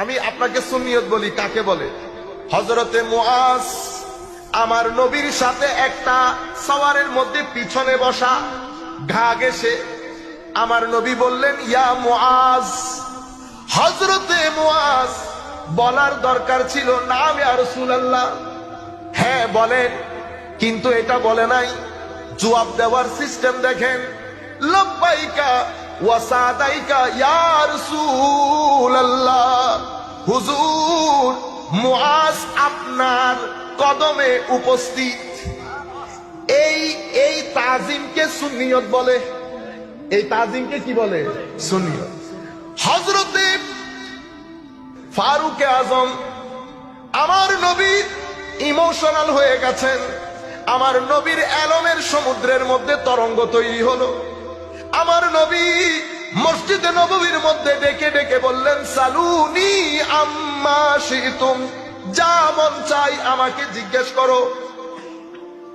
আমি আপনাকে সুন্নিয়ত বলি কাকে বলে। হযরতে মুআজ আমার নবীর সাথে একটা সওয়ারের মধ্যে পিছনে বসা, ঘা গেছে। আমার নবী বললেন ইয়া মুআজ। হযরতে মুআজ বলার দরকার ছিল না ইয়া রাসূলুল্লাহ, হ্যাঁ বলেন, কিন্তু এটা বলে নাই। জবাব দেওয়ার সিস্টেম দেখেন, লব্বাইকা ওয়া সাদাইকা ইয়া রাসূলুল্লাহ। হুজুর, মুআজ আপনার কদমে উপস্থিত। এই তাজিমকে সুন্নিয়ত বলে। এই তাজিমকে কি বলে? সুন্নিয়ত। হযরতে ফারুক আজম আমার নবী ইমোশনাল হয়ে গেছেন। আমার নবীর এলমের সমুদ্রের মধ্যে তরঙ্গ তৈরি হলো। আমার নবী মসজিদে নববীর মধ্যে ডেকে ডেকে বললেন সালুনি আম্মা শিতুম, যা মন চাই আমাকে জিজ্ঞেস করো।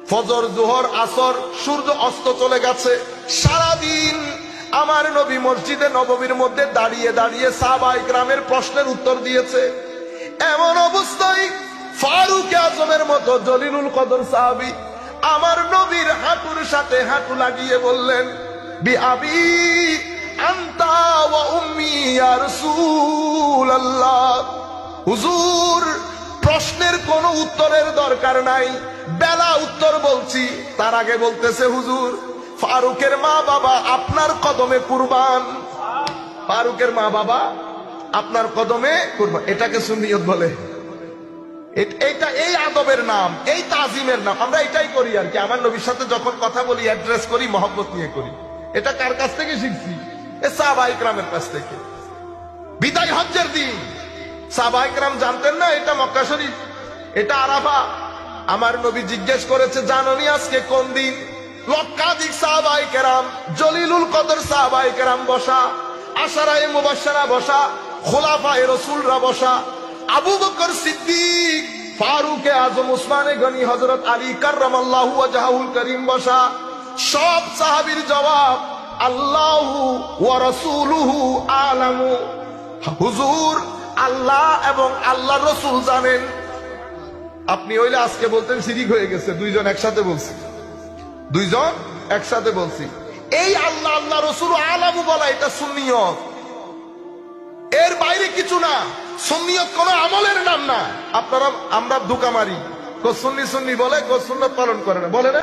ফজর, জোহর, আসর, সূর্য অস্ত চলে গেছে। সারাদিন আমার নবী মসজিদে নববীর মধ্যে দাঁড়িয়ে দাঁড়িয়ে সাহাবায়ে কেরামের প্রশ্নের উত্তর দিয়েছে। এমন অবস্থায় ফারুক আজমের মতো জলিলুল কদর সাহাবী আমার নবীর হাঁটুর সাথে হাঁটু লাগিয়ে বললেন বিআবি আনতা ওয়া উম্মি ইয়া রাসূলুল্লাহ। হুজুর, প্রশ্নের কোনো উত্তরের দরকার নাই, বেলা উত্তর বলছি। তার আগে বলতেছে হুজুর, ফারুকের মা বাবা আপনার কদমে কুরবান। ফারুকের মা বাবা আপনার কদমে কুরবান। এটাকে সুন্নিয়ত বলে। এটা এই আদবের নাম, এই তাজিমের নাম। আমরা এটাই করি আর কি। আমার নবীর সাথে যখন কথা বলি, অ্যাড্রেস করি, মহব্বত নিয়ে করি। এটা কার কাছ থেকে শিখছি? সাহাবায়ে কেরামের কাছ থেকে। বিদায় হজ্জের দিন সাহাবায়ে কেরাম জানতেন না এটা মক্কা শরীফ, এটা আরাফা। আমার নবী জিজ্ঞেস করেছে জাননি আজকে কোন দিন? লক্ষাধিক সাহাবায়ে কেরাম, জলিলুল কদর সাহাবায়ে কেরাম বসা, আশারায়ে মুবাশশারা বসা, খোলাফায়ে রাসূলরা বসা, আবু বকর সিদ্দিক, ফারুক আজম, উসমানে গনি, হযরত আলী কাররামাল্লাহু ওয়াজহাহুল করিম বসা। সব সাহাবীর জবাব আল্লাহু ওয়া রাসূলুহু আলামু। হুজুর, আল্লাহ এবং আল্লাহর রাসূল জানেন। আপনি হইলে আজকে বলতেন শিরিক হয়ে গেছে। দুইজন একসাথে বলছি, দুইজন একসাথে বলছি। এই আল্লাহ আল্লাহ রাসূল আলামু বলা এটা সুন্নিয়ত, এর বাইরে কিছু না। সুন্নিয়ত কোন আমলের নাম না। আপনারা আমরা ধোঁকা মারি, কো সুন্নি সুন্নি বলে, কো সুন্নাত পালন করে না, বলে না।